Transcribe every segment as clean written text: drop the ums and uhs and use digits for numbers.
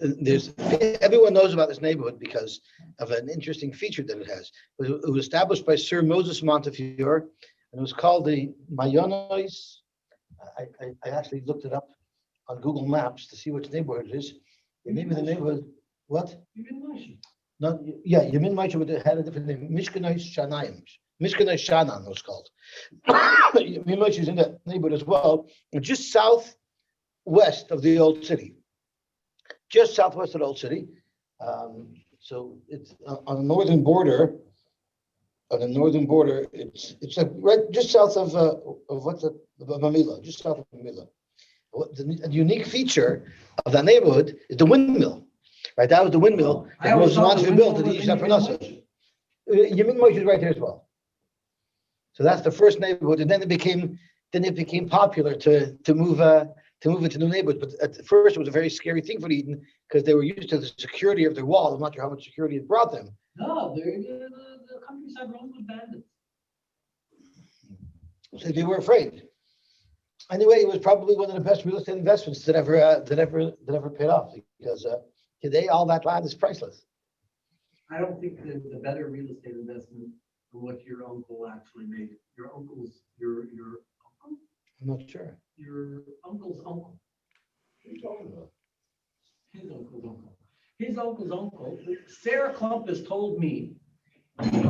there's everyone knows about this neighborhood because of an interesting feature that it has. It was established by Sir Moses Montefiore, and it was called the Mayonois. I actually looked it up on Google Maps to see which neighborhood it is. The name of the neighborhood, what? No, yeah, Yamin Moshe, but it had a different name. Mishkanoi Shanayim. Mishkanoi Shanan was called. Yamin Moshe is in that neighborhood as well, just southwest of the old city. Just southwest of the old city. So it's on the northern border. On the northern border, it's like right just south of what's it? Mamila, just south of Mamila. The unique feature of that neighborhood is the windmill. Right, that was the windmill that Moses Montefiore built that he used for Nasa. Yamin Moshe is right there as well. So that's the first neighborhood, and then it became popular to move into new neighborhoods. But at first, it was a very scary thing for Eden because they were used to the security of their wall. I'm not sure how much security it brought them. No, the countryside roamed with bandits. So they were afraid. Anyway, it was probably one of the best real estate investments that ever paid off because today all that land is priceless. I don't think there's a better real estate investment than what your uncle actually made. Your uncle's your uncle? I'm not sure. Your uncle's uncle. What are you talking about? His uncle's uncle. His uncle's uncle. Sarah Klumpus told me,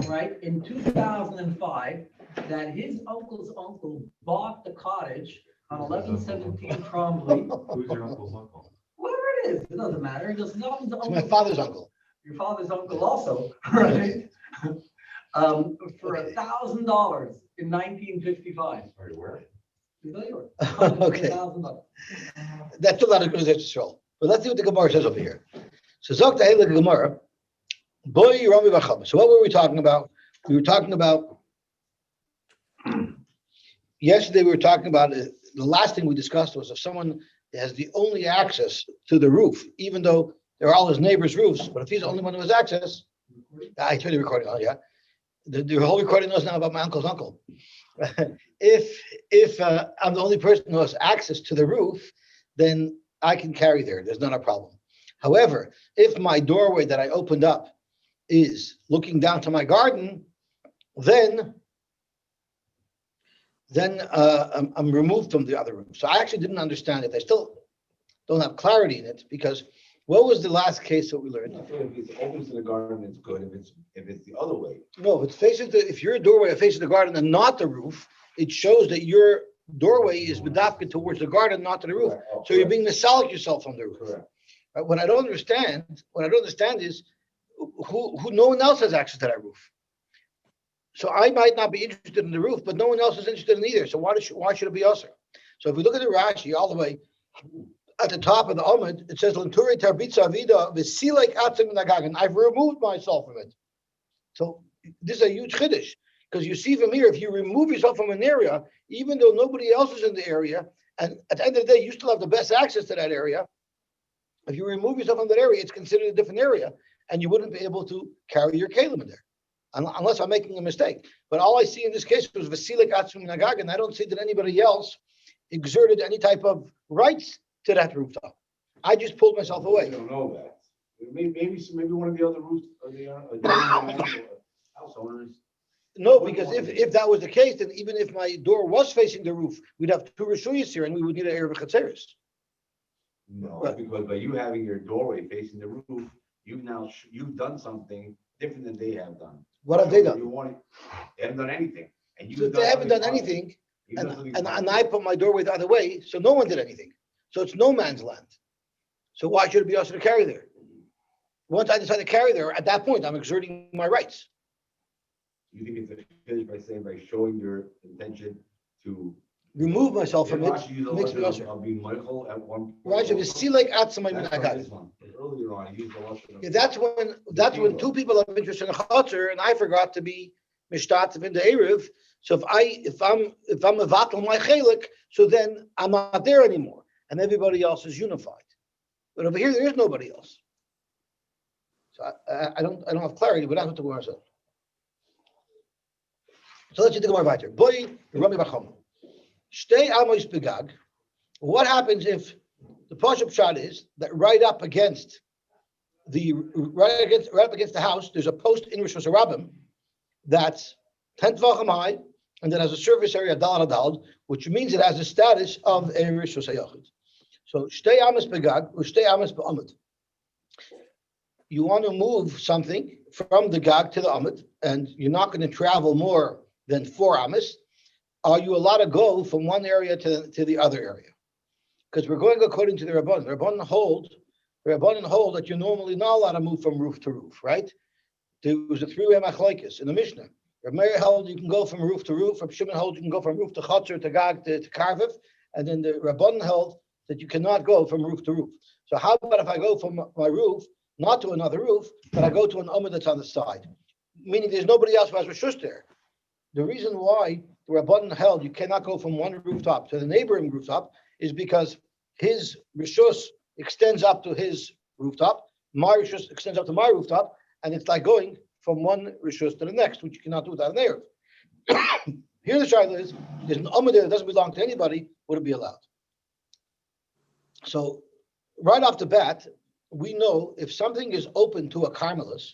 right, in 2005, that his uncle's uncle bought the cottage on 1117 Trombley. Who's your uncle's uncle? Whatever it is, it doesn't matter. It's my father's uncle. Your father's uncle also, right? For $1,000 in 1955. Sorry, where? Okay. That's a lot of good Israel. But let's see what the Gemara says over here. So Zok the Gemara. Boy Rami Bacham. So what were we talking about? We were talking about yesterday. We were talking about the last thing we discussed was if someone has the only access to the roof, even though they're all his neighbors' roofs, but if he's the only one who has access, I turned the recording on. Yeah, the whole recording knows now about my uncle's uncle. If I'm the only person who has access to the roof, then I can carry there. There's not a problem. However, if my doorway that I opened up is looking down to my garden, then I'm removed from the other room. So I actually didn't understand it. I still don't have clarity in it because what was the last case that we learned? If it's open to the garden, it's good. If it's the other way. No, if your doorway faces the garden and not the roof, it shows that your doorway is bedafka towards the garden, not to the roof. Correct. So you're being misalik yourself from the roof. Correct. What I don't understand is who no one else has access to that roof. So I might not be interested in the roof, but no one else is interested in either. So why should it be us? So if we look at the Rashi all the way at the top of the Amud, it says L'Turi Tarbitza Avida V'Silek Atzim Nagagan. I've removed myself from it. So this is a huge chiddush because you see from here, if you remove yourself from an area, even though nobody else is in the area, and at the end of the day, you still have the best access to that area. If you remove yourself from that area, it's considered a different area, and you wouldn't be able to carry your kalim in there, unless I'm making a mistake. But all I see in this case was Vasilik Atzum Nagag, and I don't see that anybody else exerted any type of rights to that rooftop. I just pulled myself away. I don't know that. Maybe one of the other roofs or the house owners. No, because if that was the case, then even if my door was facing the roof, we'd have two reshuyas here, and we would need an Eruvin Chatzeris. No, because by you having your doorway facing the roof, you've done something different than they have done. What have they done? They haven't done anything. And So if they haven't done anything, and I put my doorway the other way, so no one did anything. So it's no man's land. So why should it be us to carry there? Once I decide to carry there, at that point, I'm exerting my rights. You think it's a finish by showing your intention to remove myself from it, makes me usher. I'll be Michael at one point. Right, if you see like Atzamay Minagag. Earlier on, I used the lesson. Yeah, that's when two people have interest in a chutzner, and I forgot to be mishtatev in the Eruv. So if I'm a vatal my chelik, so then I'm not there anymore, and everybody else is unified. But over here, there is nobody else. So I don't have clarity, but that's what the Gemara said. So let's see the Gemara weiter. Boy, Rami Bacham. Stay amos begag. What happens if the Pashup shot is that right up against the house, there's a post in Rosh Hashanah that's 10 tvachim high, and that has a surface area dal, which means it has the status of a Rosh Hashanah. So shtei amas begag or shtei amas be'amid. You want to move something from the gag to the amid, and you're not going to travel more than 4 amas. Are you allowed to go from one area to the other area? Because we're going according to the Rabbanan. The Rabbanan hold that you're normally not allowed to move from roof to roof, right? There was a 3-way machlokes in the Mishnah. Reb Meir held you can go from roof to roof. Reb Shimon held you can go from roof to Chatzor to Gag to Karviv, and then the Rabbanan held that you cannot go from roof to roof. So how about if I go from my roof not to another roof, but I go to an amud that's on the side, meaning there's nobody else who has reshus there. The reason why the Rabbanan held you cannot go from one rooftop to the neighboring rooftop is because his reshus extends up to his rooftop, my reshus extends up to my rooftop, and it's like going from one reshus to the next, which you cannot do without an Eruv. Here the shaila is, there's an amud there that doesn't belong to anybody, would it be allowed? So right off the bat, we know if something is open to a carmelis,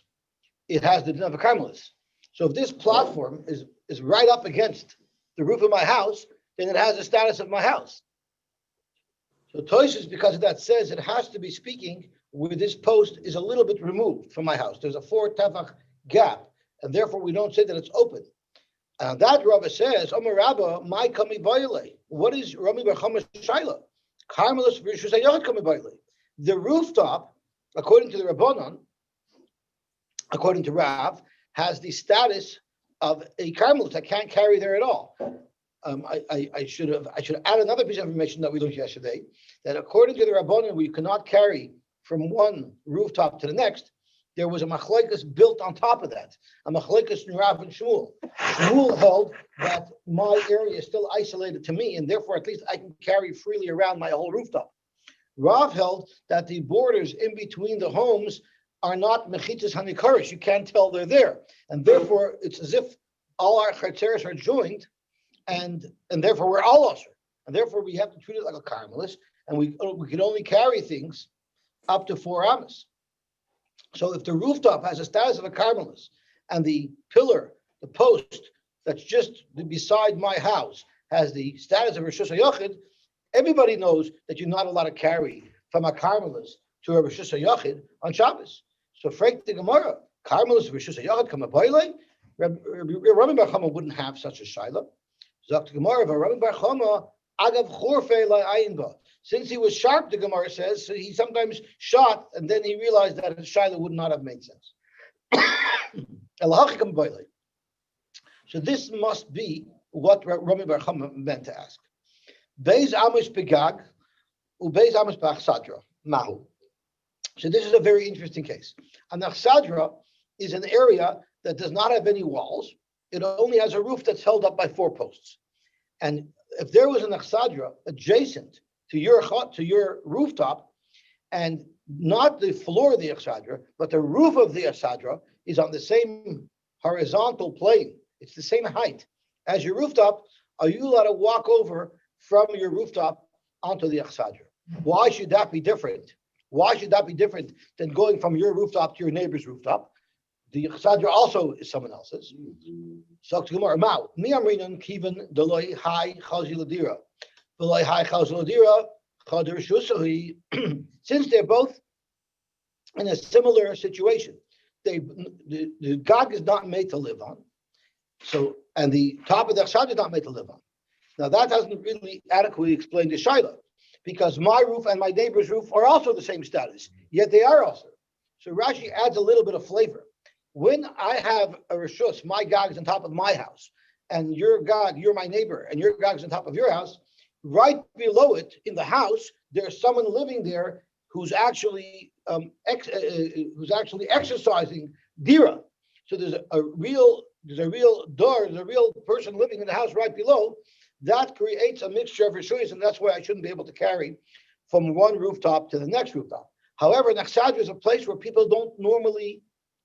it has the din of a carmelis. So if this platform is right up against the roof of my house, then it has the status of my house. So Tosfos, because of that, says it has to be speaking where this post is a little bit removed from my house. There's a 4 tefach gap, and therefore we don't say that it's open. And that Rava says, Omer Rabba, my kami boile. What is Rami Bar Chama's shaila? Carmelis v'rishus hayachid kami boile. The rooftop, according to the Rabbanon, according to Rav, has the status of a carmelis. I can't carry there at all. I should add another piece of information that we learned yesterday, that according to the Rabbanon, we cannot carry from one rooftop to the next. There was a machlokes built on top of that, a machlokes in Rav and Shmuel. Shmuel held that my area is still isolated to me, and therefore at least I can carry freely around my whole rooftop. Rav held that the borders in between the homes are not mechitzas hanikarish. You can't tell they're there, and therefore it's as if all our chatzeres are joined, and therefore we're all usher, and therefore we have to treat it like a carmelis, and we can only carry things up to 4 amas. So if the rooftop has a status of a carmelis, and the pillar, the post that's just beside my house has the status of reshus hayachid, everybody knows that you're not allowed to carry from a carmelis to a reshus hayachid on Shabbos. So freik the Gemara, carmelis reshus hayachid kama boile. Rabbi Bar Chama wouldn't have such a shaila. Zok the Gemara, Rabbi Bar Chama agav chorfei la'ayin ba. Since he was sharp, the Gemara says, so he sometimes shot, and then he realized that his shaila would not have made sense. So this must be what Rabbi Bar Chama meant to ask. Beis amos begag, ubeis amos b'achsadra mahu. So this is a very interesting case. An achsadra is an area that does not have any walls. It only has a roof that's held up by 4 posts. And if there was an achsadra adjacent to your rooftop, and not the floor of the achsadra, but the roof of the achsadra is on the same horizontal plane, it's the same height as your rooftop, are you allowed to walk over from your rooftop onto the achsadra? Why should that be different? Why should that be different than going from your rooftop to your neighbor's rooftop? The achsadra also is someone else's. So Gemara, Mao, mi amrinan kiven deloi hai chazi ladira, deloi hai chazi ladira, chadir shusahi. Since they're both in a similar situation, the gag is not made to live on. So, and the top of the achsadra is not made to live on. Now that doesn't really adequately explain the shaila, because my roof and my neighbor's roof are also the same status, yet they are also. So Rashi adds a little bit of flavor. When I have a reshus, my gag is on top of my house, and your gag, you're my neighbor, and your gag is on top of your house, right below it in the house, there's someone living there who's actually exercising dira. So there's a real person living in the house right below. That creates a mixture of reshus, and that's why I shouldn't be able to carry from one rooftop to the next rooftop. However, an achsadra is a place where people don't normally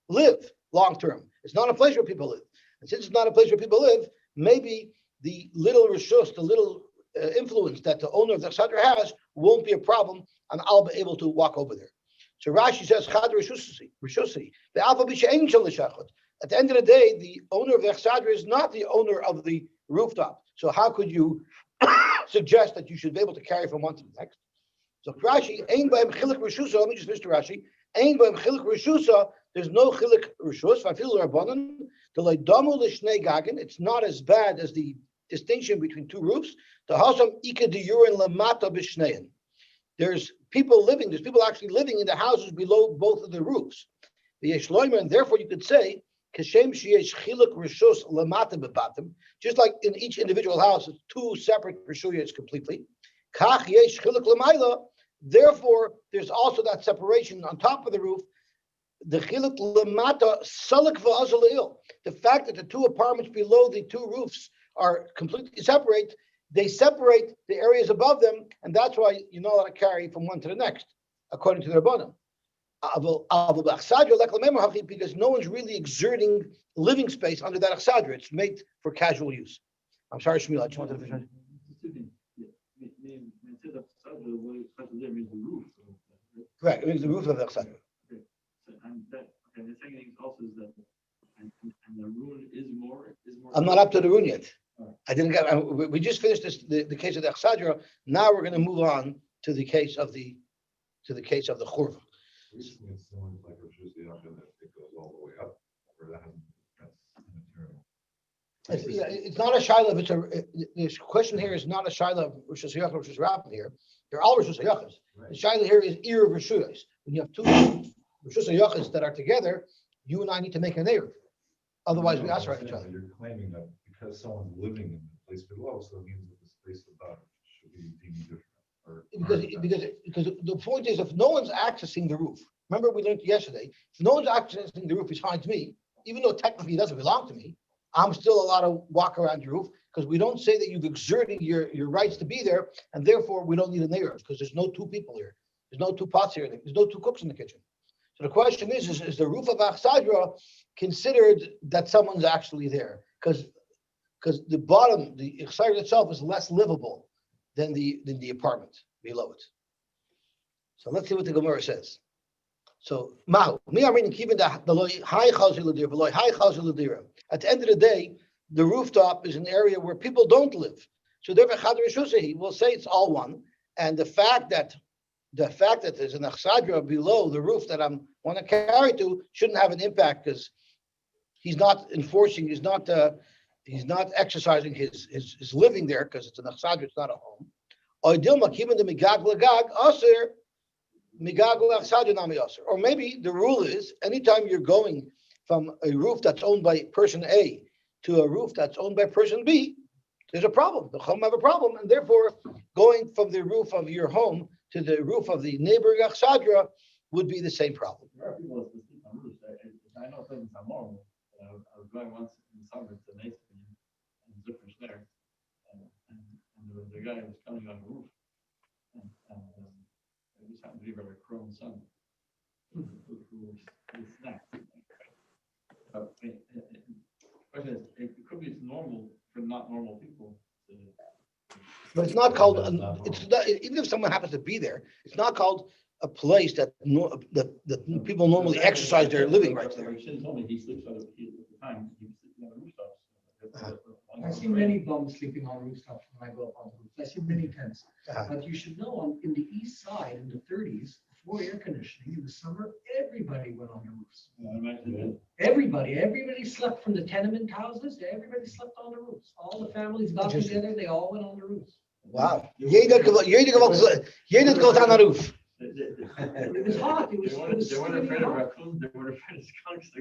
live long term. It's not a place where people live. And since it's not a place where people live, maybe the little reshus, the little influence that the owner of the achsadra has won't be a problem, and I'll be able to walk over there. So Rashi says, Chad Rishusi, the Alpha Bishain Shel Shachot. At the end of the day, the owner of the Echsadra is not the owner of the rooftop. So how could you suggest that you should be able to carry from one to the next? So Rashi, Ein B'hem Chilik Rishusa, let me just finish the Rashi. Ein B'hem Chilik Rishusa, there's no Chilik Rishus, Vafil Rabbanan, the Leidamu L'Shnei Gagan, it's not as bad as the distinction between two roofs. The Hasam Ika Diyurin Lamata B'Shnein. There's people actually living in the houses below both of the roofs. The Yeshloimer, and therefore you could say, Kashem Sheyesh Chiluk Rishus Lamata Bebatim, just like in each individual house, it's two separate Rishuyas completely. Kach Yesh Chiluk Lamaila, therefore there's also that separation on top of the roof. The Chiluk Lamata Salik Va'azalil, the fact that the two apartments below the two roofs are completely separate, they separate the areas above them, and that's why you're not allowed to carry from one to the next, according to the Rabbanim. Because no one's really exerting living space under that achsadra. It's made for casual use. I'm sorry, Shmuel, I just wanted to finish. Correct, it means the roof of the achsadra. And the second thing also is that, and the rune is more. I'm not up to the rune yet. I didn't get. We just finished the case of the achsadra. Now we're going to move on to the case of the churva. Recently, it's someone like Rosh Hashanah that it goes all the way up, or that's immaterial. It's not a shaila. The question here is not a shaila of Rosh Hashanah, Rosh Hashanah here. They're all Rosh Hashanahs. The shaila here is Eruv Rishuyos. When you have two Rosh Hashanahs that are together, you and I need to make an Eruv. Otherwise, we ask each other. You're claiming that because someone's living in the place below, so it means that the space above should be deemed different. Because the point is, if no one's accessing the roof, remember we learned yesterday, if no one's accessing the roof besides me, even though technically it doesn't belong to me, I'm still allowed to walk around your roof, because we don't say that you've exerted your rights to be there, and therefore we don't need a neighbor, because there's no two people here. There's no two pots here. There's no two cooks in the kitchen. So the question is the roof of Achsadra considered that someone's actually there? Because the bottom, the Achsadra itself is less livable than the apartment below it. So let's see what the Gemara says. So Mahu, at the end of the day, the rooftop is an area where people don't live. So therefore, we'll say it's all one. And the fact that there's an achsadra below the roof that I want to carry to shouldn't have an impact, because he's not enforcing, he's not exercising his living there, because it's an achsadra, it's not a home. Or maybe the rule is, anytime you're going from a roof that's owned by person A to a roof that's owned by person B, there's a problem. The home have a problem, and therefore going from the roof of your home to the roof of the neighboring achsadra would be the same problem. There are people that sleep on roofs. I know things are more. I was going once in the summer to Nathan and Zipper's there, and the guy was coming on the roof, and it just happened to be very chrome sun. Who snapped. Question is, it could be it's normal for not normal people. But it's not called. It's not, even if someone happens to be there, it's not called a place that people normally exercise their living rights there. He told me he sleeps at the time. He sleeps on the rooftops. I see many bums sleeping on rooftops when I go up on the roof. I see many tents. But you should know, in the east side in the 30s, before air conditioning in the summer, everybody went on the roofs. Everybody slept from the tenement houses. Everybody slept on the roofs. All the families got together. They all went on the roofs. Wow. Jeder goes on the roof. It was hot. It was They weren't afraid of hot. raccoons. They weren't afraid of skunks.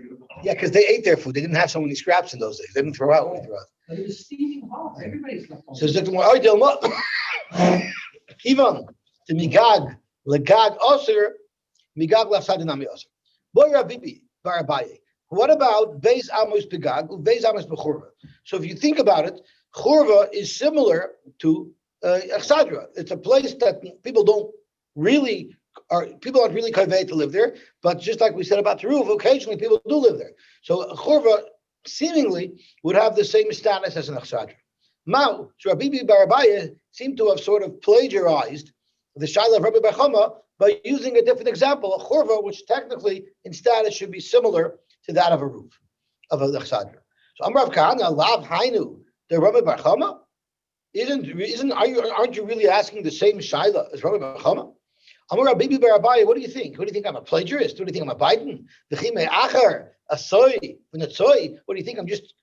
Yeah, because they ate their food. They didn't have so many scraps in those days. They didn't throw out what they threw out. But it was steaming hot. Everybody slept on So the it's like, Ivan, the migag, legag osir, migag lafsadinami osir. Boy Rabibi, Barabaye. What about Beis Amos Begag, Beis Amos Bechurva? So if you think about it, Churva is similar to Achsadra. It's a place that people aren't really kaveh to live there, but just like we said about the roof, occasionally people do live there. So Churva seemingly would have the same status as an Achsadra. Mao, so Rabibi Barabaye seemed to have sort of plagiarized the Shaila of Rabbi Bechama by using a different example, a churva, which technically in status should be similar to that of a roof, of a chsadra. So Amrav Kahana, Lav Hainu, the Rabbi Bechama, aren't you really asking the same Shaila as Rabbi Bechama? Amar Bibi Barabai, what do you think? What do you think I'm a plagiarist? What do you think I'm a Biden? The Chime Achar, a soy, when a soy, what do you think I'm just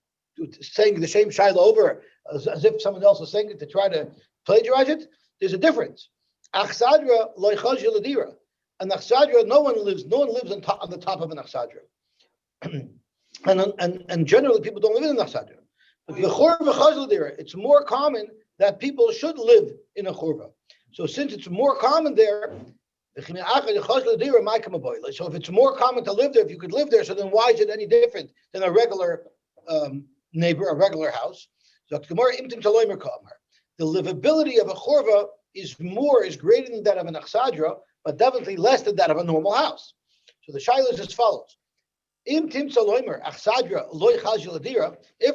saying the same Shaila over as if someone else is saying it to try to plagiarize it? There's a difference. Achsadra loichaj ladira. An achsadra, no one lives on the top of an achsadra. and generally people don't live in an achsadra. But the churva chaj ladira, it's more common that people should live in a churva. So since it's more common there, so if it's more common to live there, if you could live there, so then why is it any different than a regular neighbor, a regular house? The livability of a churva is greater than that of an achsadra, but definitely less than that of a normal house. So the shaila is as follows: if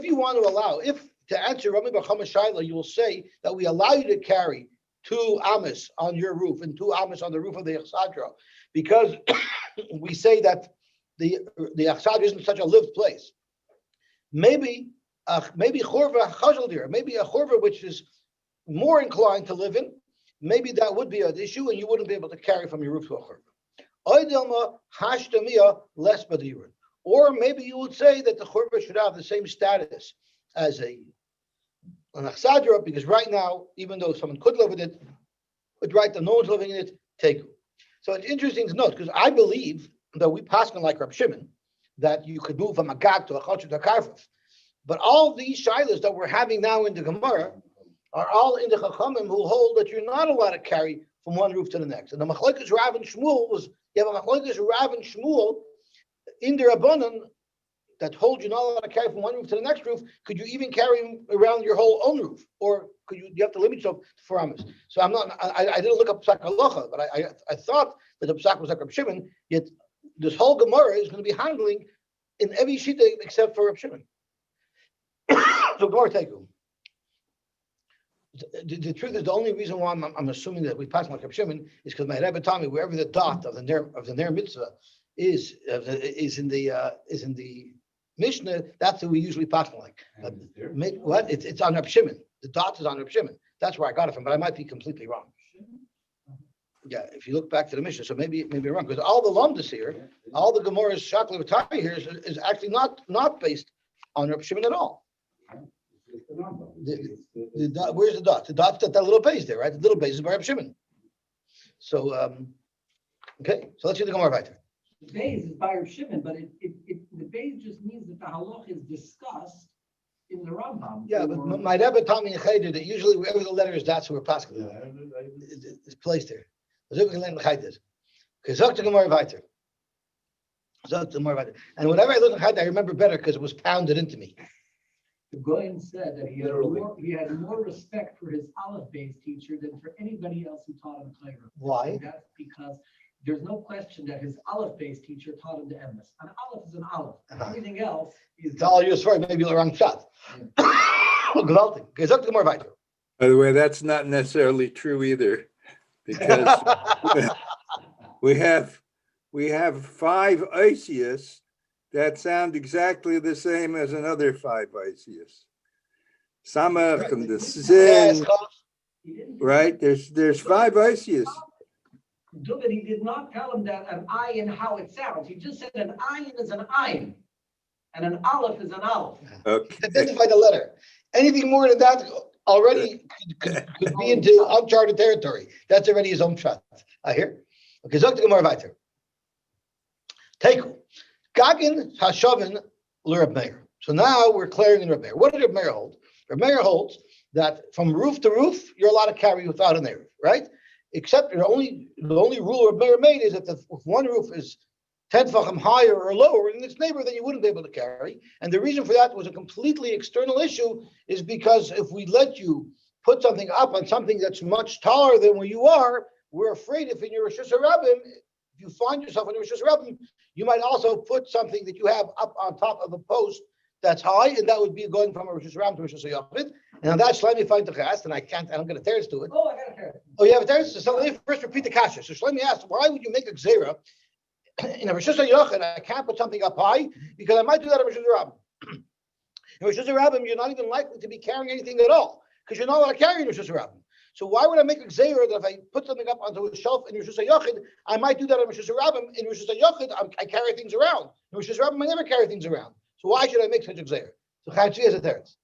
you want to allow, to answer Rabbi Bechama shaila, you will say that we allow you to carry 2 amas on your roof and 2 amas on the roof of the achsadra, because we say that the achsadra isn't such a lived place. Maybe churva chazal, maybe a churva which is more inclined to live in, maybe that would be an issue, and you wouldn't be able to carry from your roof to a churva. Less badirin, or maybe you would say that the churva should have the same status as an achsadra, because right now, even though someone could live in it, but right now no one's living in it, take it. So it's interesting to note, because I believe that we paskin like Rab Shimon, that you could move from a gag to a chachur to a karfuf. But all these shilas that we're having now in the Gemara are all in the Chachamim who hold that you're not allowed to carry from one roof to the next. And the Machlokes Rav and Shmuel you have a Machlokes Rav and Shmuel in the Rabbanan that hold you not allowed to carry from one roof to the next roof. Could you even carry around your whole own roof, or could you have to limit yourself to 4 amas? So I didn't look up Psak Halacha, but I thought that the Psak was like Rab Shimon. Yet this whole Gemara is going to be handling in every shita except for Rab Shimon. So Gemara take you. The truth is, the only reason why I'm assuming that we pass like Rab Shimon is because my Rebbe taught me wherever the dot of the ner mitzvah is in the Mishnah, that's who we usually pass like. It's on Rab Shimon. The dot is on Rab Shimon. That's where I got it from, but I might be completely wrong. Yeah, if you look back to the Mishnah, so maybe wrong, because all the lamdas here, all the Gemara's shakla v'tari here is actually not based on Rab Shimon at all. Where's the dot? The dot's that little base there, right? The little base is by Rab Shimon. So, okay, so let's see the Gemara weiter. The base is by Rab Shimon, but the base just means that the halach is discussed in the Rambam. Yeah, but my Rebbe taught me in Cheder that usually wherever the letter is, that's where Pascal is placed there. Okay, Zok the Gemara weiter. And whenever I look at Cheder, I remember better because it was pounded into me. The Goyen said that he had more respect for his Aleph-based teacher than for anybody else who taught him Torah. Why? That's because there's no question that his Aleph-based teacher taught him the emes. An Aleph is an Aleph. Everything else is. It's all your story, maybe the wrong shot. Gewaltig. Gezakt the more weiter. By the way, that's not necessarily true either, because we have 5 Isius that sound exactly the same as another 5 Isius. Samach and the Sin, right? There's 5 Isius. David, he did not tell him that an ayin how it sounds. He just said an ayin is an ayin, and an aleph is an aleph. Okay. Identify the letter. Anything more than that already could be into uncharted territory. That's already his own shot. I hear. Okay, Zok the Gemara weiter. Teiku. Gagin Hashavin l'Reb Meir. So now we're clearing in Reb Meir. What did Reb Meir hold? Reb Meir holds that from roof to roof, you're allowed to carry without an Eruv, right? Except the only rule Reb Meir made is that if one roof is 10 tefachim higher or lower in its neighbor, then you wouldn't be able to carry. And the reason for that was a completely external issue, is because if we let you put something up on something that's much taller than where you are, we're afraid if in your Rosh Hashanah, if you find yourself in your Rosh Hashanah, you might also put something that you have up on top of a post that's high, and that would be going from a Rosh Hashanah to Rosh Hashanah. And that's Shlomi find the chas, and I don't get a teretz to it. Oh, I got a carrot. Oh, you have a teretz? So let me first repeat the kasha. So Shlomi asked, why would you make a gzera in a Rishus HaYochid? I can't put something up high because I might do that in Rishus HaRabim. In Rishus HaRabim, you're not even likely to be carrying anything at all because you're not allowed to carry in Rishus HaRabim. So why would I make a gzera that if I put something up onto a shelf in Rishus HaYochid, I might do that in Rishus HaRabim. In Rishus HaYochid, I carry things around. In Rishus HaRabim, I never carry things around. So why should I make such a gzera? So Chayatzvi has a teretz.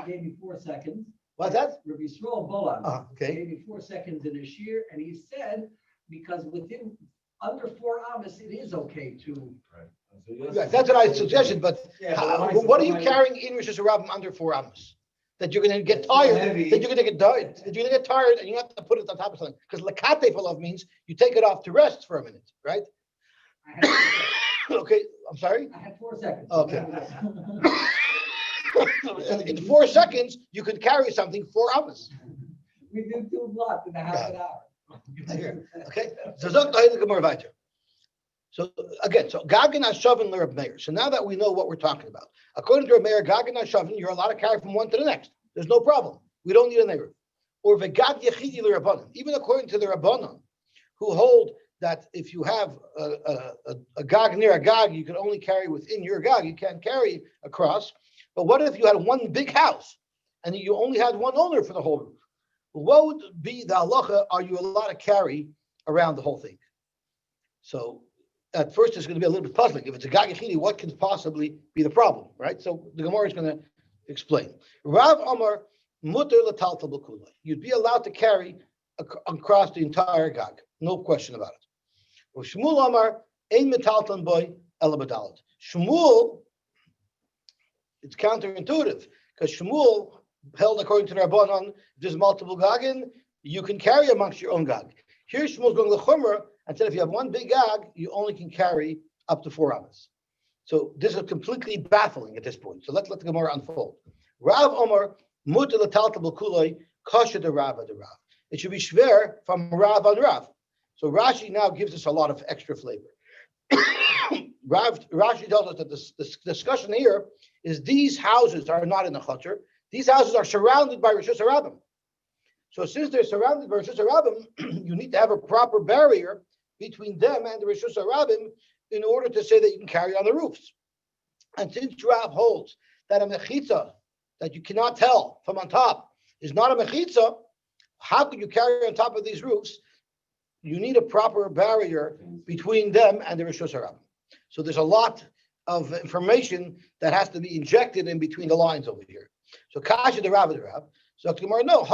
Gave me 4 seconds. What's that? Rabbi Yisrael Bolan. Okay. Gave me 4 seconds in a shear, and he said, because within under 4 amas, it is okay to. Yeah, that's what I suggested, but what are you carrying in Rishus HaRabim under 4 amos? That you're going to get tired, that you're going to get tired, and you have to put it on top of something. Because lakate for love means you take it off to rest for a minute, right? I had, Okay, I'm sorry? I had 4 seconds. Okay. In 4 seconds, you could carry something 4 hours. We did 2 blocks in a half an hour. Okay, so Zok Tahil Gemara Vayter. So again, so Gagin Hashavin L'Rab Meir. So now that we know what we're talking about, according to Rab Meir, Gagin Hashavin, you're allowed to carry from one to the next. There's no problem. We don't need a neighbor. Or Vegad Yechidi L'Rabbanan. Even according to the Rabbanan, who hold that if you have a gag near a gag, you can only carry within your gag. You can't carry across. But what if you had one big house and you only had one owner for the whole roof? What would be the halacha? Are you allowed to carry around the whole thing? So at first it's going to be a little bit puzzling. If it's a gag yechidi, what can possibly be the problem, right? So the Gemara is going to explain. Rav Amar muter l'taltal b'kulay. You'd be allowed to carry across the entire gag, no question about it. Shmuel Amar ein metaltan boy ela b'dalet. Shmuel, it's counterintuitive because Shmuel held according to the Rabbanan, if there's multiple gagin, you can carry amongst your own gag. Here Shmuel's going to Chumrah and said if you have one big gag, you only can carry up to 4 amas. So this is completely baffling at this point. So let's let the Gemara unfold. Rav Omar muter l'taltal b'kulay kasha de Rav. It should be shver from Rav on Rav. So Rashi now gives us a lot of extra flavor. Rashi tells us that this discussion here is these houses are not in the chutzner. These houses are surrounded by Rishus HaRabim. So since they're surrounded by Rishus HaRabim, you need to have a proper barrier between them and the Rishus HaRabim in order to say that you can carry on the roofs. And since Rav holds that a mechitza that you cannot tell from on top is not a mechitza, how could you carry on top of these roofs? You need a proper barrier between them and the Rishus HaRabim. So there's a lot of information that has to be injected in between the lines over here. So Kasha the Rav. So Gemara, no.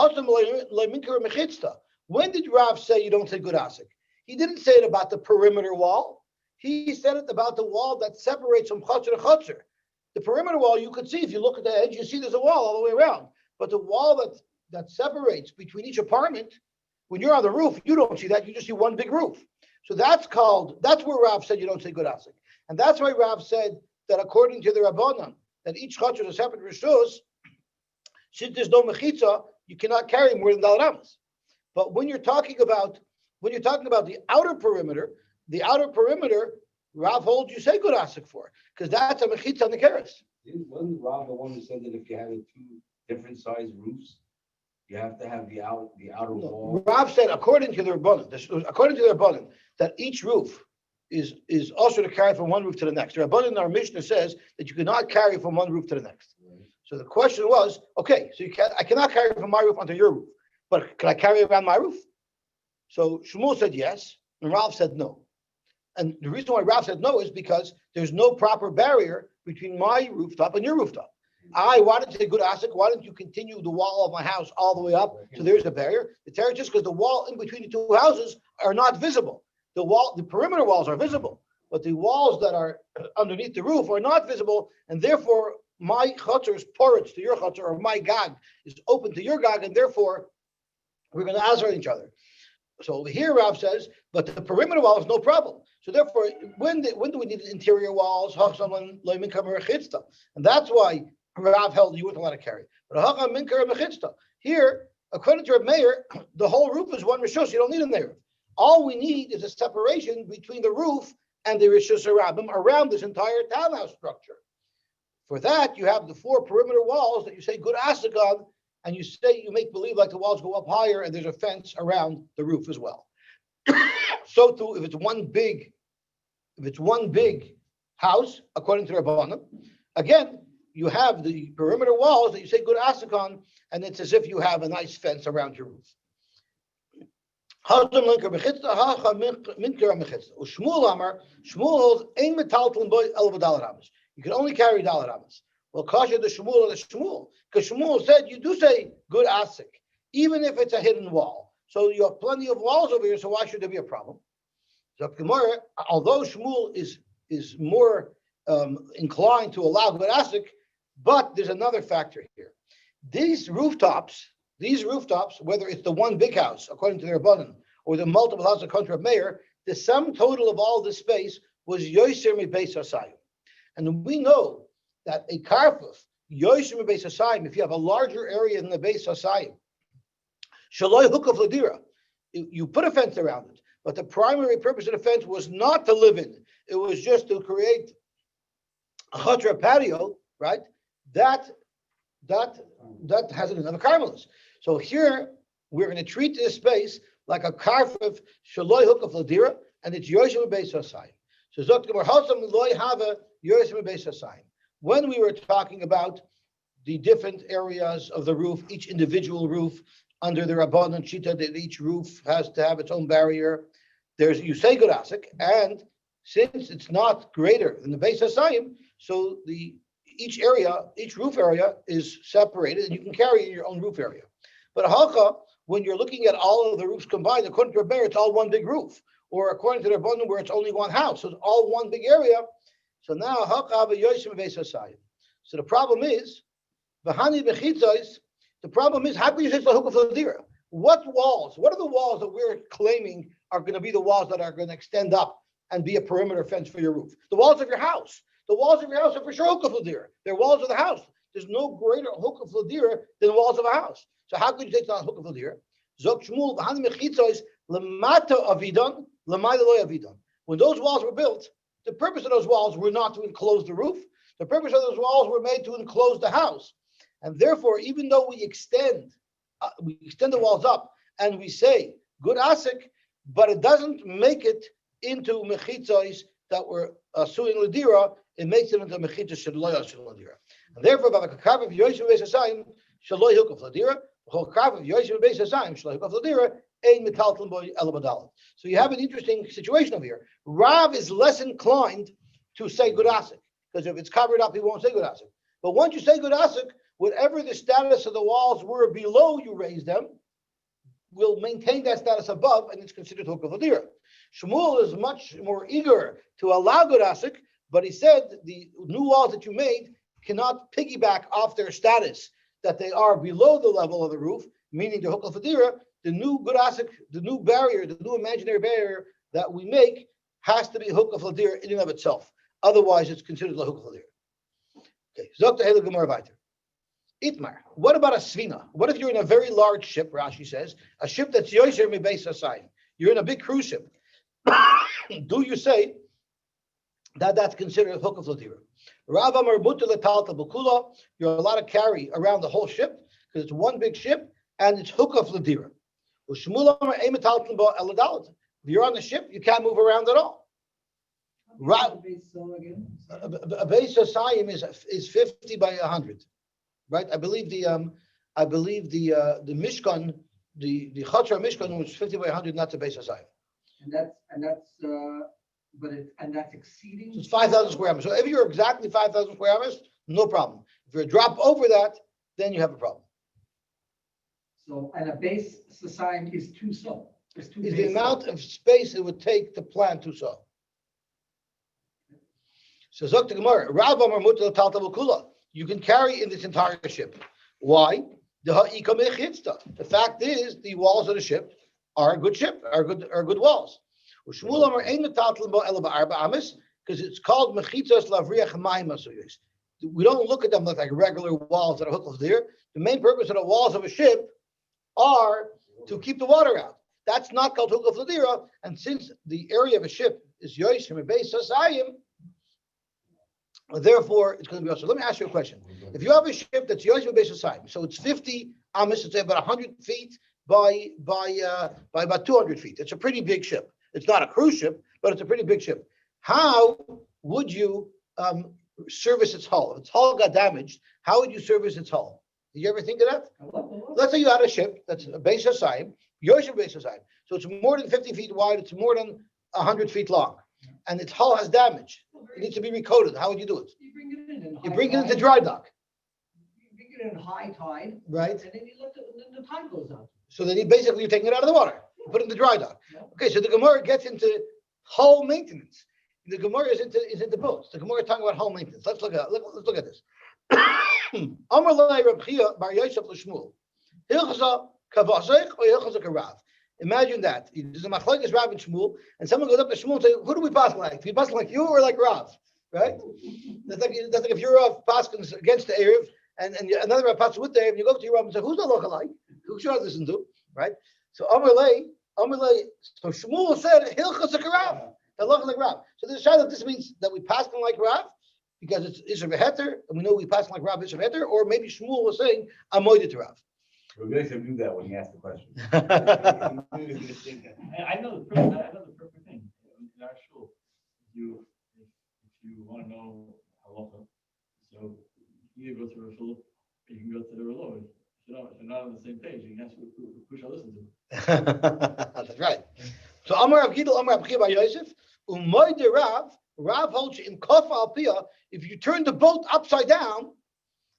When did Rav say you don't say good asik? He didn't say it about the perimeter wall. He said it about the wall that separates from chutzner to chutzner. The perimeter wall, you could see, if you look at the edge, you see there's a wall all the way around. But the wall that separates between each apartment, when you're on the roof, you don't see that. You just see one big roof. So that's where Rav said you don't say good asik. And that's why Rav said that according to the Rabbanan, that each chutzner is a separate rishus. Since there's no mechitza, you cannot carry more than daled amos. But when you're talking about the outer perimeter, Rav holds you say good asik for, because that's a mechitza on the keres. Wasn't Rav the one who said that if you have 2 different size roofs, you have to have the outer wall? Rav said according to the Rabbanan, that each roof is also to carry from one roof to the next. The Rabbanan in our Mishnah says that you cannot carry from one roof to the next. So the question was, okay, so I cannot carry from my roof onto your roof, but can I carry around my roof? So Shmuel said yes, and Rav said no. And the reason why Rav said no is because there's no proper barrier between my rooftop and your rooftop. I wanted to say good asik, why don't you continue the wall of my house all the way up? So there's a barrier. The terror just because the wall in between the 2 houses are not visible. The perimeter walls are visible, but the walls that are underneath the roof are not visible, and therefore my chutzner is porous to your chutzner, or my gag is open to your gag, and therefore we're going to answer each other. So over here, Rav says, but the perimeter wall is no problem. So therefore, when do we need interior walls? And that's why Rav held you weren't allowed to carry. But here, according to Reb Meir, the whole roof is one rishus. You don't need a neighbor. All we need is a separation between the roof and the Rishus HaRabim around this entire townhouse structure. For that, you have the 4 perimeter walls that you say good asik on, and you make believe like the walls go up higher, and there's a fence around the roof as well. So too, if it's one big house, according to Rabbanan, again, you have the perimeter walls that you say good asik on, and it's as if you have a nice fence around your roof. Shmuel holds ein metaltalin boy elva dalar amas. You can only carry dalar amas. Well, kasha the Shmuel, because Shmuel said you do say good asik, even if it's a hidden wall. So you have plenty of walls over here. So why should there be a problem? So Gemara, although Shmuel is more inclined to allow good asik, but there's another factor here. These rooftops, whether it's the one big house, according to their Rabbanan, or the multiple houses according to Reb Meir, the sum total of all this space was Yosy Beis Hasayim. And we know that a karpuf, Yosy Beis Hasayim, if you have a larger area than the Beis Hasayim, Shaloi Hukav Ladira, you put a fence around it, but the primary purpose of the fence was not to live in. It was just to create a chatra patio, right? That has another karmelis. So here we're going to treat this space like a karpuf Shaloi Hukav Ladira, and it's Yosy Beis Hasayim. So Zoktimor Hasam Loi Hava Yosy Beis Hasayim. When we were talking about the different areas of the roof, each individual roof under the Rabbanan Shita, that each roof has to have its own barrier. There's you say good asik, and since it's not greater than the Beis Hasayim, so each roof area is separated, and you can carry in your own roof area. But halcha, when you're looking at all of the roofs combined, according to Rebbe, it's all one big roof, or according to the Rabbanan, where it's only one house, so it's all one big area. So now halcha Yosy Beis Hasayim. So the problem is, v'hani b'chitzos. The problem is, how can you say Hukav Ladira? What are the walls that we're claiming are going to be the walls that are going to extend up and be a perimeter fence for your roof? The walls of your house. The walls of your house are for sure Hukav Ladira. They're walls of the house. There's no greater Hukav Ladira than the walls of a house. So how could you say it's not Hukav Ladira? Zok Shmuel, v'hani mechitzos lemata avidon, lemayda lo avidon. When those walls were built, the purpose of those walls were not to enclose the roof. The purpose of those walls were made to enclose the house. And therefore, even though we extend the walls up and we say good asik, but it doesn't make it into mechitzos that were suing ladira. It makes them into mechitzos shelo yashin ladira. And therefore, by the karpuf of Yosy Beis Hasayim shelo hukav ladira, the whole karpuf of Yosy Beis Hasayim shelo hukav ladira ein metaltalin boy elabadal. So you have an interesting situation over here. Rav is less inclined to say good asik, because if it's covered up, he won't say good asik. But once you say good asik, whatever the status of the walls were below you raise them, will maintain that status above, and it's considered Hukav Ladira. Shmuel is much more eager to allow good asik, but he said the new walls that you made cannot piggyback off their status, that they are below the level of the roof, meaning the Hukav Ladira. The new good asik, the new barrier, the new imaginary barrier that we make has to be Hukav Ladira in and of itself. Otherwise, it's considered Hukav Ladira. Okay, Zok Tehela Gemara Vayter. Itmar. What about a svina? What if you're in a very large ship? Rashi says a ship that's Yosy Beis Hasayim. You're in a big cruise ship. Do you say that that's considered Hukav Ladira? Rav Amar Mutar L'Talta B'Kula. You're allowed to carry around the whole ship because it's one big ship and it's Hukav Ladira. Shmuel Amar Ein Metaltalin Bo Eladalat. If you're on the ship, you can't move around at all. A Beis Hasayim is 50 by 100. Right, I believe the Mishkan, the Chatra Mishkan was 50 by 100, not the Beis Hasayim. And that's exceeding. So it's 5,000 square meters. So if you're exactly 5,000 square meters, no problem. If you're a drop over that, then you have a problem. So and a Beis Hasayim is two so. Is the amount of space it would take to plant two so. So Zok Gemara, Rav Amar Mutar L'Talta B'Kula. You can carry in this entire ship. Why? The fact is, the walls of the ship are a good ship, are good walls. Because it's called mechitzos lavriach mayim. We don't look at them like regular walls that are hooked there. The main purpose of the walls of a ship are to keep the water out. That's not called hukav ladira. And since the area of a ship is Yosy Beis Hasayim, Therefore, it's going to be also. Let me ask you a question. If you have a ship that's Yosy base aside, so it's 50 amis, it's about 100 feet by about 200 feet. It's a pretty big ship. It's not a cruise ship, but it's a pretty big ship. How would you service its hull? If its hull got damaged, how would you service its hull? Did you ever think of that? Let's say you had a ship that's a base aside, Yosy base aside. So it's more than 50 feet wide, it's more than 100 feet long, and its hull has damage. It needs to be recoated. How would you do it? You bring it in. You bring it into dry dock, You bring it in high tide, right? and then you let the tide goes out. So then you're taking it out of the water, you put it in the dry dock. Yeah. Okay, so the Gemara gets into hull maintenance. The Gemara is into boats. The Gemara is talking about hull maintenance. Let's look at this. Amar Lai Reb Chia Bar Yosef L'Shmuel. Hilchasa kavasech or hilchasa karav. Imagine that. There's a machlokes Rav and Shmuel, and someone goes up to Shmuel and says, "Who do we pass like? Do we pass like you or like Rav?" Right? That's like if you're Rav Paskins against the Erev, and another Rav passes with the Erev, and you go up to your Rav and say, "Who's the local like? Who should I listen to?" Right? So Amar Lai. So Shmuel said, "Hilchasa karav." The local like Rav. So there's a that this means that we pass them like Rav because it's Isser V'Heter, and we know we pass them like Rav Isser V'Heter, or maybe Shmuel was saying, "I'm moided to Rav." We're going to do that when you ask the question. I know the perfect thing. In our shul, if you want to know halacha, so you go to Rav, you can go to the Rav. If you're not on the same page, you can ask who shall listen to. That's right. So Amar Rav Gidel, Amar Rav Chia Bar Yosef, Umoide Rav holds in Kofa Al Pia, if you turn the boat upside down,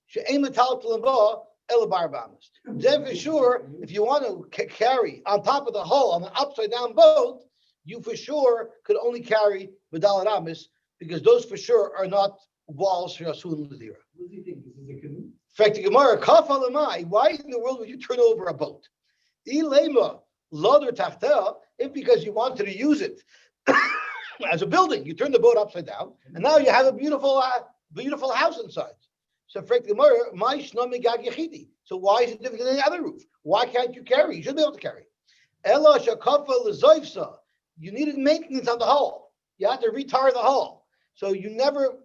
she'ein metal t'leba elabar bamas. Then for sure, if you want to carry on top of the hull on an upside down boat, you for sure could only carry Vidal Ramis because those for sure are not walls for Yasun Ladira. What do you think? This is a canoe? In fact, the Gemara, Kafa Lamai, why in the world would you turn over a boat? Ilema Loder Tachtel, if because you wanted to use it as a building, you turn the boat upside down, and now you have a beautiful house inside. So, for the Gemara, my shnami gag yechidi. So why is it different than any other roof? Why can't you carry? You should be able to carry. Ela shakafa lezoivsa. You needed maintenance on the hull. You had to retar the hull. So it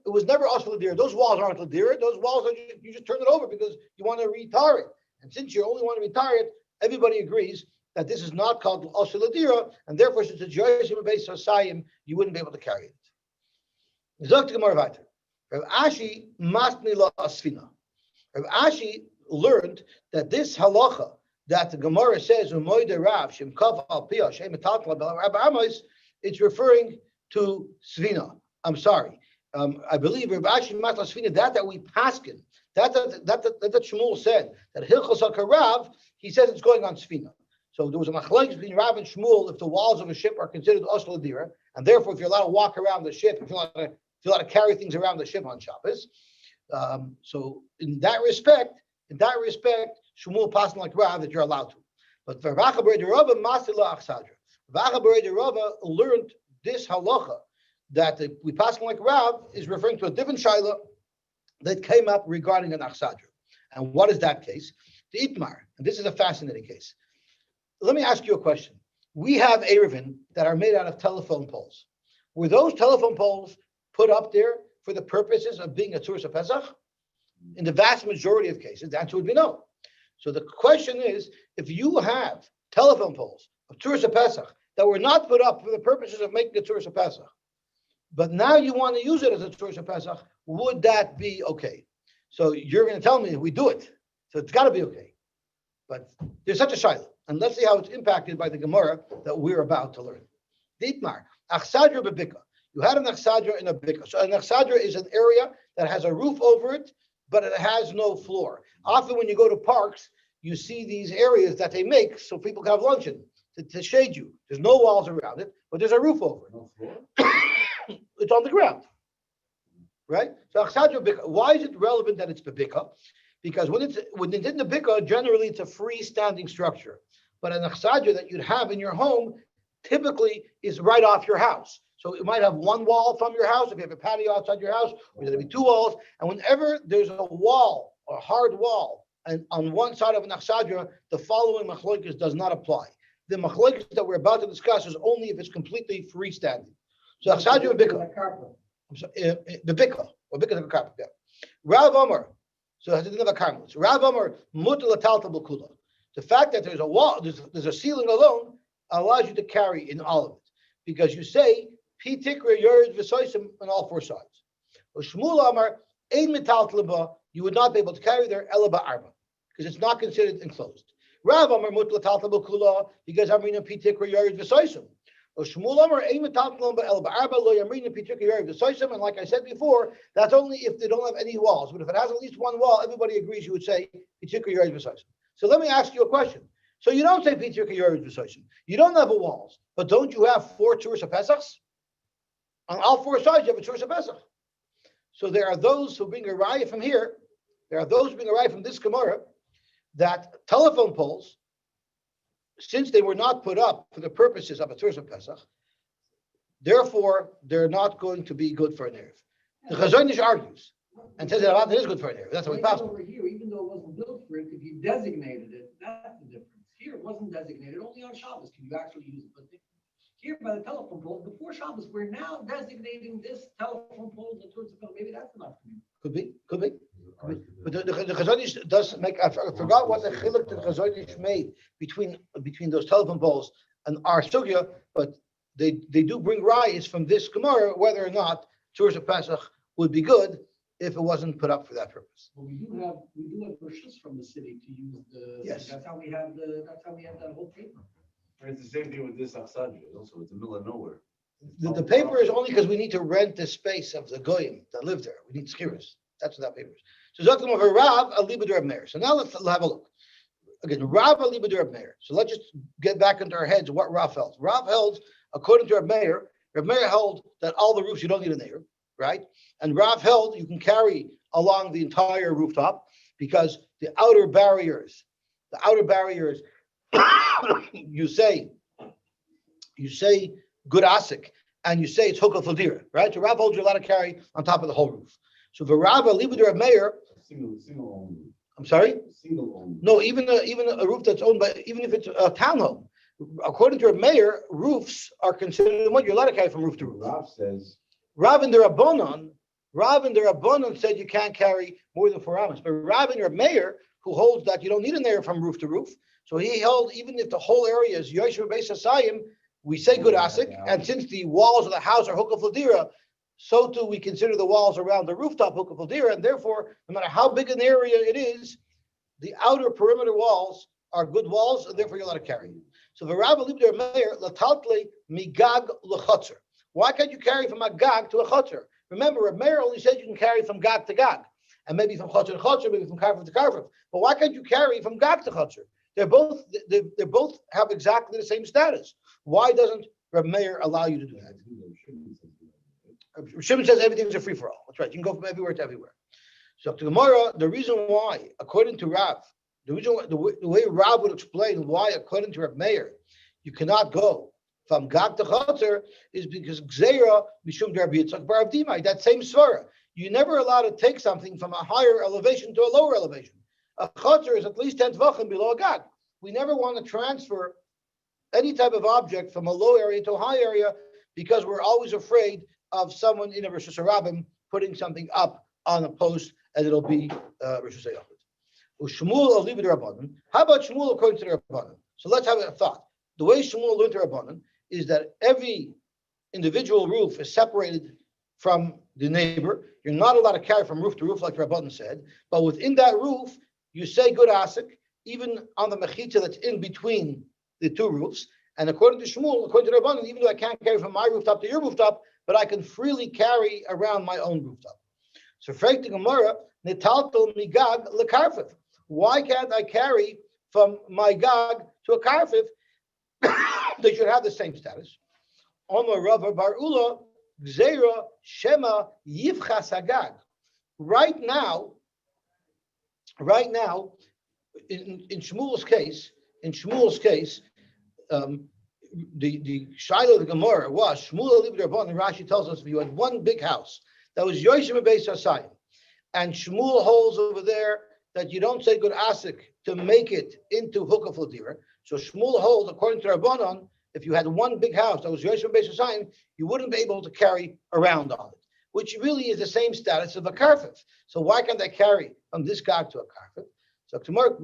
was never also ladira. Those walls aren't ladira. Those walls you just turn it over because you want to retar it. And since you only want to retar it, everybody agrees that this is not called also ladira, and therefore since it's Yosy based on you wouldn't be able to carry it. Zok to Gemara weiter. Rav Ashi masni la asfina. Rav Ashi learned that this halacha that the Gemara says umoide Rav shem kav al pia shem metatla bel Rabbi Amos, it's referring to svina. I'm sorry. I believe Rav Ashi masni la svina that we paskin that Shmuel said that hilchos hakarav, he says it's going on svina. So there was a machlokes between Rav and Shmuel if the walls of a ship are considered osla dira, and therefore if you're allowed to walk around the ship, if you're allowed to carry things around the ship on Shabbos. So in that respect, Shmuel passing like Rav that you're allowed to. But for Racha B'rei Rava, Masila Achsadra. Racha B'rei Rava learned this halacha that we passing like Rav is referring to a different shaila that came up regarding an Achsadra. And what is that case? The Itmar. And this is a fascinating case. Let me ask you a question. We have Eruvin that are made out of telephone poles. Were those telephone poles put up there for the purposes of being a Tzuras Pesach? In the vast majority of cases, the answer would be no. So the question is, if you have telephone poles of Tzuras Pesach that were not put up for the purposes of making a Tzuras Pesach, but now you want to use it as a Tzuras Pesach, would that be okay? So you're going to tell me we do it. So it's got to be okay. But there's such a shaila. And let's see how it's impacted by the Gemara that we're about to learn. Ditmar, Achsadra bebika. You had an Achsadra in a bika. So an Achsadra is an area that has a roof over it, but it has no floor. Often when you go to parks, you see these areas that they make so people can have luncheon to shade you. There's no walls around it, but there's a roof over it. No floor? It's on the ground. Right? So Achsadra bebika. Why is it relevant that it's bebika? Because when it's in the bika, generally it's a freestanding structure. But an achsadra that you'd have in your home typically is right off your house. So it might have one wall from your house if you have a patio outside your house, or there'll be two walls. And whenever there's a wall, a hard wall, and on one side of an achsadra, the following machlokes does not apply. The machlokes that we're about to discuss is only if it's completely freestanding. So achsadra bika. The bika, or bigger than a carpet. Yeah. Rav Omer, so it has to do with carmels. Rav Omer mutar latalta b'kula. The fact that there's a wall, there's a ceiling alone, allows you to carry in all of it, because you say pi tikra yored v'soisim on all four sides. Shmuel Amar ein metalta you would not be able to carry there elaba arba, because it's not considered enclosed. Rav Amar mutar latalta b'kula because Amrina pi tikra yored v'soisim. And like I said before, that's only if they don't have any walls. But if it has at least one wall, everybody agrees you would say So let me ask you a question. So you don't say you don't have walls, but don't you have 4 tours of Pesachs? On all 4 sides, you have a tour of Pesach. So there are those who bring a raya from here. There are those who bring a raya from this Gemara that telephone poles, since they were not put up for the purposes of a Tours of Pesach, therefore they're not going to be good for an Erev. The Chazon Ish argues and says that it is good for an Erev. That's what we pass. Over here, even though it wasn't built for it, if you designated it, that's the difference. Here it wasn't designated, only on Shabbos can you actually use it. But here by the telephone pole, before Shabbos, we're now designating this telephone pole as a Tours of Pesach. Maybe that's enough for you. Could be. But the Chazon Ish does make, I forgot what the chiluk that the Chazon Ish made between those telephone poles and our sugya, but they do bring rayas from this Gemara whether or not Tours of Pesach would be good if it wasn't put up for that purpose. Well, we do have rishus from the city to use the. Yes. That's how we have that whole paper. It's the same thing with this Achsadra, also, it's the middle of nowhere. The paper is only because we need to rent the space of the goyim that live there. We need skiras. That's what that paper is. So Zaktim of a Rav Aliba Reb Meir. So now let's have a look. Again, Rav Aliba Reb Meir. So let's just get back into our heads what Rav held. Rav held, according to Reb Meir held that all the roofs you don't need a nair, right? And Rav held you can carry along the entire rooftop because the outer barriers, you say good asik, and you say it's hukal faldira, right? So Rav holds you're allowed to carry on top of the whole roof. So the Rav Aliba Reb Meir. Single only. I'm sorry? Single only. No, even a roof that's owned by, even if it's a townhome, according to a mayor, roofs are considered what you're allowed to carry from roof to roof. Rav says. Rav and the Rabbanon said you can't carry more than 4 amos. But Rav and your mayor, who holds that you don't need a nair from roof to roof, so he held even if the whole area is Yosy Beis Hasayim, we say good asik, and since the walls of the house are hukal fladira, so too we consider the walls around the rooftop hukal faldira, and therefore, no matter how big an area it is, the outer perimeter walls are good walls, and therefore you're allowed to carry. So the Rav Aliba Reb Meir lataltle migag lechotzer. Why can't you carry from a gag to a chotzer? Remember, Reb Meir only said you can carry from gag to gag, and maybe from chotzer to chotzer, maybe from karfif to karfif. But why can't you carry from gag to chotzer? They both have exactly the same status. Why doesn't Reb Meir allow you to do that? Shimon says everything's a free for all. That's right. You can go from everywhere to everywhere. So to Gemara, the reason why, according to Rav, the way Rav would explain why, according to Reb Meir, you cannot go from Gag to Chotzer is because Gzeira Mishum Rabbi Yitzchak Bar Avdimai, that same svara. You're never allowed to take something from a higher elevation to a lower elevation. A Chotzer is at least 10 tvachim below a Gag. We never want to transfer any type of object from a low area to a high area because we're always afraid of someone in a Rosh Hashanah putting something up on a post and it'll be Rosh Hashanah. Shmuel Aliba Rabbanan. How about Shmuel according to the Rabbanan? So let's have a thought. The way Shmuel learned the Rabbanan is that every individual roof is separated from the neighbor. You're not allowed to carry from roof to roof like the Rabbanan said, but within that roof, you say good asik, even on the mechitza that's in between the 2 roofs. And according to Shmuel, according to the Rabbanan, even though I can't carry from my rooftop to your rooftop, but I can freely carry around my own rooftop. So, Frek the Gemara, netalto migag lekarfif. Why can't I carry from my gag to a karfif? They should have the same status. Omar Rava Bar Ula, Gzeira Shema Yivchas Hagag. Right now, in Shmuel's case, the Shiloh of the Gemara was Shmuel Aliba Rabbanan, and Rashi tells us if you had one big house that was Yosy Beis Hasayim, and Shmuel holds over there that you don't say good asik to make it into hukah fladira. So Shmuel holds, according to Rabbanan, if you had one big house that was Yosy Beis Hasayim, you wouldn't be able to carry around on it. which really is the same status of a karfif. So why can't I carry from this gag to a karfif? So tomorrow,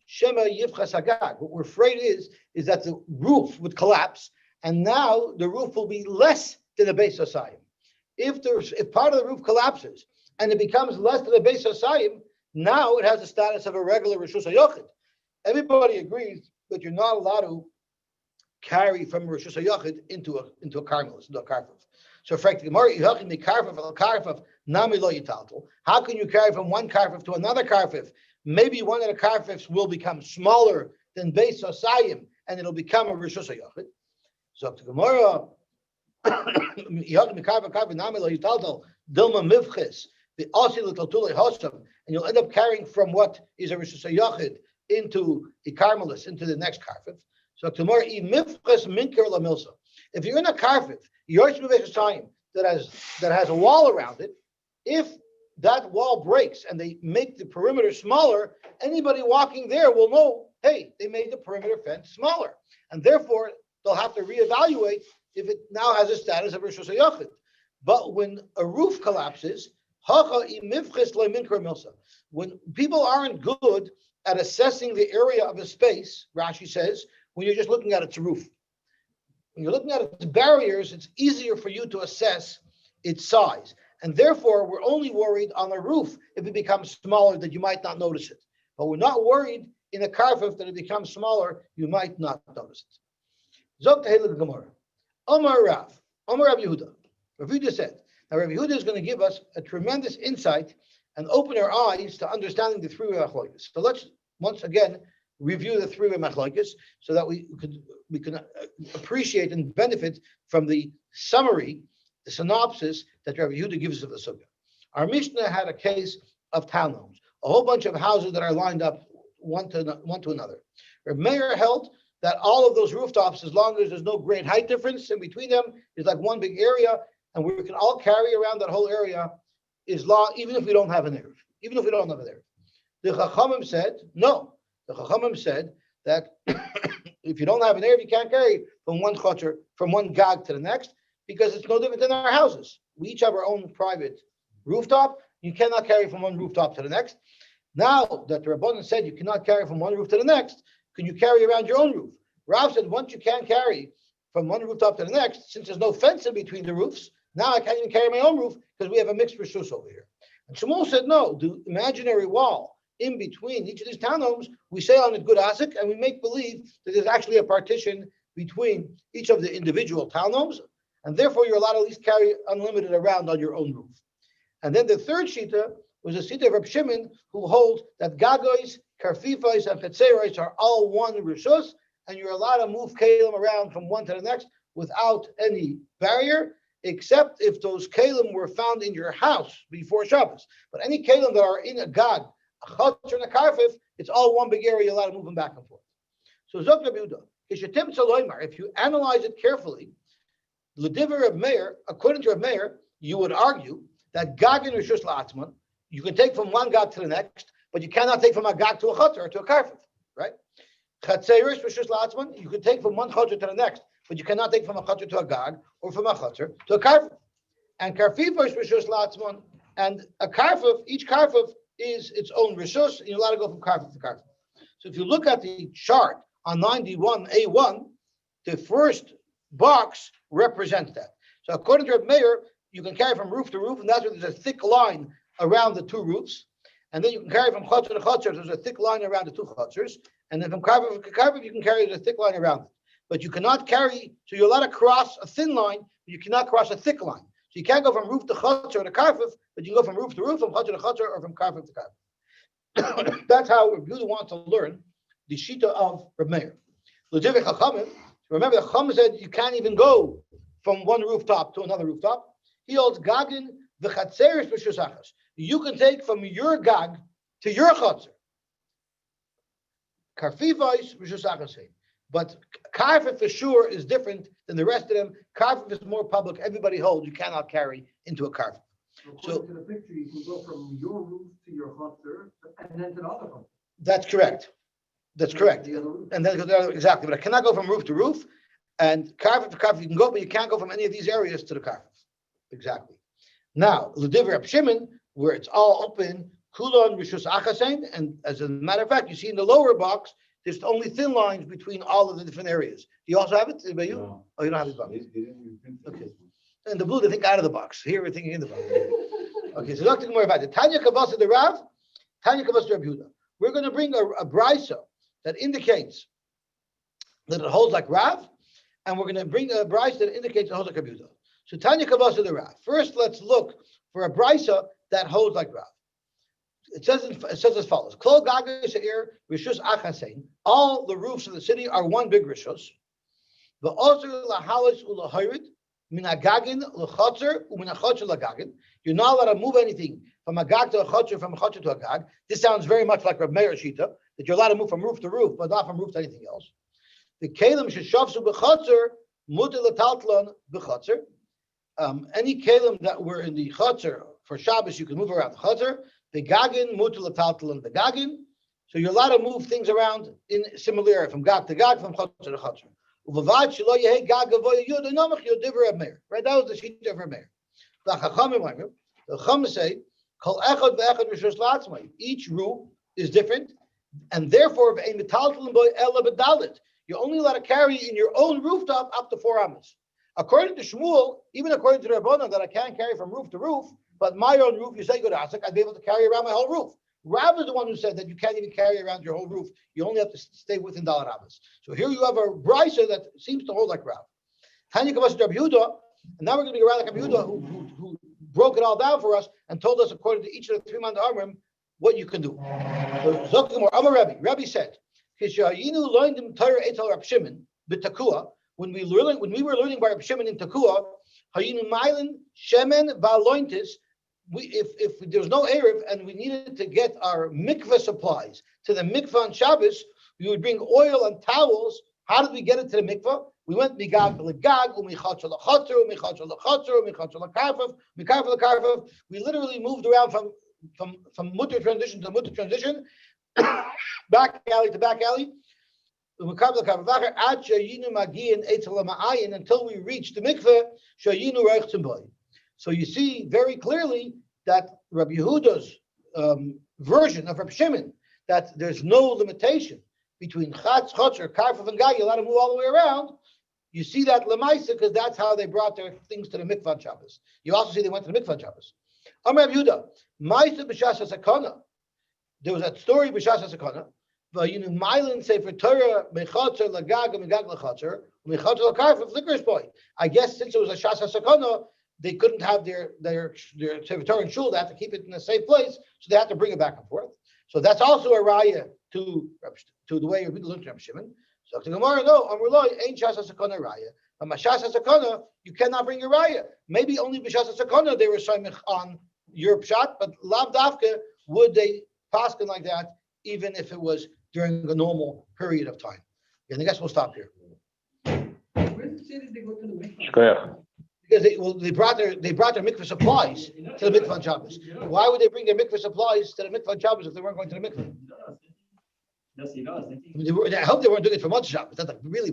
Shema Yivchas Hagag. What we're afraid is that the roof would collapse, and now the roof will be less than a Beis Hasayim. If part of the roof collapses and it becomes less than a Beis Hasayim, now it has the status of a regular Rishus HaYochid. Everybody agrees that you're not allowed to carry from Rishus HaYochid into a karmelis, into a karfif. So, frankly, how can you carry from one karfif to another karfif? Maybe one of the karfifs will become smaller than Beis Hasayim, and it'll become a Rishus HaYochid. So, to Gemara, and you'll end up carrying from what is a Rishus HaYochid into a karmelis, into the next karfif. So tomorrow, if you're in a karfif, that has a wall around it, if that wall breaks and they make the perimeter smaller, anybody walking there will know, hey, they made the perimeter fence smaller, and therefore they'll have to reevaluate if it now has a status of Rishus HaYochid. But when a roof collapses, when people aren't good at assessing the area of a space, Rashi says, when you're just looking at its roof. When you're looking at its barriers, it's easier for you to assess its size. And therefore, we're only worried on the roof if it becomes smaller that you might not notice it. But we're not worried in a karfif that it becomes smaller, you might not notice it. Zok Tehillah Gemara. Omar Rav Yehuda. Rav Yehuda said, now Rav Yehuda is going to give us a tremendous insight and open our eyes to understanding the three-way machlokes. So let's once again review the three-way machlokes so that we can appreciate and benefit from the summary, the synopsis that Rav Yehuda gives us of the sugya. Our Mishnah had a case of townhomes, a whole bunch of houses that are lined up one to another. Rav Meir held that all of those rooftops, as long as there's no great height difference in between them, is like one big area, and we can all carry around that whole area is law, even if we don't have an Eruv. Even if we don't have an Eruv. The Chachamim said, no. The Chachamim said that if you don't have an Eruv, you can't carry from one chotzer, from one gag to the next, because it's no different than our houses. We each have our own private rooftop. You cannot carry from one rooftop to the next. Now that the Rabbanan said you cannot carry from one roof to the next, can you carry around your own roof? Rav said, once you can't carry from one rooftop to the next, since there's no fence in between the roofs, now I can't even carry my own roof because we have a mixed rishus over here. And Shmuel said, no, the imaginary wall in between each of these townhomes, we say on it good asik, and we make believe that there's actually a partition between each of the individual townhomes, and therefore you're allowed to at least carry unlimited around on your own roof. And then the third shita was a shita of Reb Shimon, who holds that gagois, karfifos, and chetzeros are all one rishus, and you're allowed to move kalim around from one to the next without any barrier, except if those kalim were found in your house before Shabbos. But any kalim that are in a gag, a chotzer, and a karfif, it's all one big area, you're allowed to move them back and forth. So Zok Rabbi Yehuda, if you analyze it carefully, l'divrei Reb Meir, according to Reb Meir, you would argue that gag and rishus la'atzman, you can take from one gag to the next, but you cannot take from a gag to a chotzer or to a karfif, right? Chatzeris rishus la'atzman, you can take from one chotzer to the next, but you cannot take from a chotzer to a gag or from a chotzer to a karfif. And karfifos rishus la'atzman, and a karfif, each karfif is its own rishus, and you're allowed to go from karfif to karfif. So if you look at the chart on 91A1, the first box represents that. So according to Reb Meir, you can carry from roof to roof, and that's where there's a thick line around the two roofs. And then you can carry from chotzer to chotzer, there's a thick line around the two chotzers. And then from karfif to karfif, you can carry a thick line around it. But you cannot carry, so you're allowed to cross a thin line, but you cannot cross a thick line. So you can't go from roof to chotzer to karfif, but you can go from roof to roof, from chotzer to chotzer, or from karfif to karfif. That's how Reb Yehuda wants to learn the shita of Reb Meir. Remember, the Chacham said you can't even go from one rooftop to another rooftop. He holds gagin v'chatzeris b'shus achas. You can take from your gag to your chotzer. Karfifos b'shus achas. But karfif for sure is different than the rest of them. Karfif is more public. Everybody holds. You cannot carry into a karfif. So according to the picture, you can go from your roof to your chotzer and then to the other chotzer. That's correct. That's correct. And then exactly, but I cannot go from roof to roof. And karfif to karfif you can go, but you can't go from any of these areas to the karfif. Exactly. Now, L'divrei Reb Shimon, where it's all open, Kulon Rishus Achasein, and as a matter of fact, you see in the lower box, there's only thin lines between all of the different areas. Do you also have it? By you? No. Oh, you don't have it. Box. They didn't even print it. Okay. And the blue, they think out of the box. Here, we're thinking in the box. Okay, so Dr. Gemara about it. Tanya Kavasa the Rav, Tanya Kavasa Reb Yehuda. We're going to bring a brisa that indicates that it holds like Rav, and we're going to bring a brisa that indicates it holds like Reb Yehuda. So Tanya Kavasa the Rav. First, let's look for a brisa that holds like Rav. It says as follows: Kol Gaga She'ir Rishus Achasein. All the roofs of the city are one big rishus. The Ozer lahalis ulahirid min agagin lechotzer umin achotzer lagagin. You're not allowed to move anything from a gag to a chotzer, from a chotzer to a gag. This sounds very much like Reb Meir Shita, that you're allowed to move from roof to roof, but not from roof to anything else. The kelim sheshavsu bechotzer muter letaltlon bechotzer. Any kelim that were in the chotzer for Shabbos, you can move around the chotzer. The gagin muter letaltlon the gagin. So you're allowed to move things around in similar from gag to gag, from chotzer to chotzer. Right, that was the sheet of Reb Meir. The Chachamim say, each roof is different, and therefore you're only allowed to carry in your own rooftop up to 4 amas. According to Shmuel, even according to the Rabbanan, that I can't carry from roof to roof, but my own roof, you say go to Asik, I'd be able to carry around my whole roof. Rav is the one who said that you can't even carry around your whole roof. You only have to stay within Dalar Abbas. So here you have a brisa that seems to hold like Rav. Tanya Kavas Reb Yehuda, and now we're going to be around like Reb Yehuda, who broke it all down for us and told us according to each of the 3 man Amrim what you can do. Rabbi said, when we were learning by Reb Shimon in Takua, if there was no Erev and we needed to get our mikveh supplies to the mikveh on Shabbos, we would bring oil and towels. How did we get it to the mikveh? We went migag legag, umichatzer lachatzer, umichatzer lachatzer, umichatzer lakarfav, mikarfav lakarfav. We literally moved around from mutter transition to mutter transition, back alley to back alley, until we reached the mikveh. Shayinu reich tzimboy. So you see very clearly that Rabbi Yehuda's version of Rabbi Shimon, that there's no limitation between Chatz, Chotzer, Karfav, and Gag, you're allowed to move all the way around. You see that Lemaisa because that's how they brought their things to the mikvah on Shabbos. You also see they went to the mikvah on Shabbos. Rabbi Yehuda, Maisa b'shas hasakana. There was that story b'shas hasakana. V'yinu Mylin Sefer Torah mechotzer lagag megag lechotzer mechotzer lakarfav licorice boy. I guess since it was a shas hasakana, they couldn't have their Sefer Torah and Shul. They had to keep it in a safe place, so they had to bring it back and forth. So that's also a raya to the way people learn to Reb Shimon. So to Gemara, no, Amrullah ain't shas hasakana raya. But mashas hasakana, you cannot bring a raya. Maybe only b'shas hasakana they were shaymich on your pshat, but lav dafka would they paskin like that, even if it was during a normal period of time. And I guess we'll stop here. Where did they go to the mikvah? Because they brought their mikveh supplies to the mikveh on Shabbos. Why would they bring their mikveh supplies to the mikveh on Shabbos if they weren't going to the mikveh? Yes, he does. I hope they weren't doing it for much Shabbos. That's like really bad.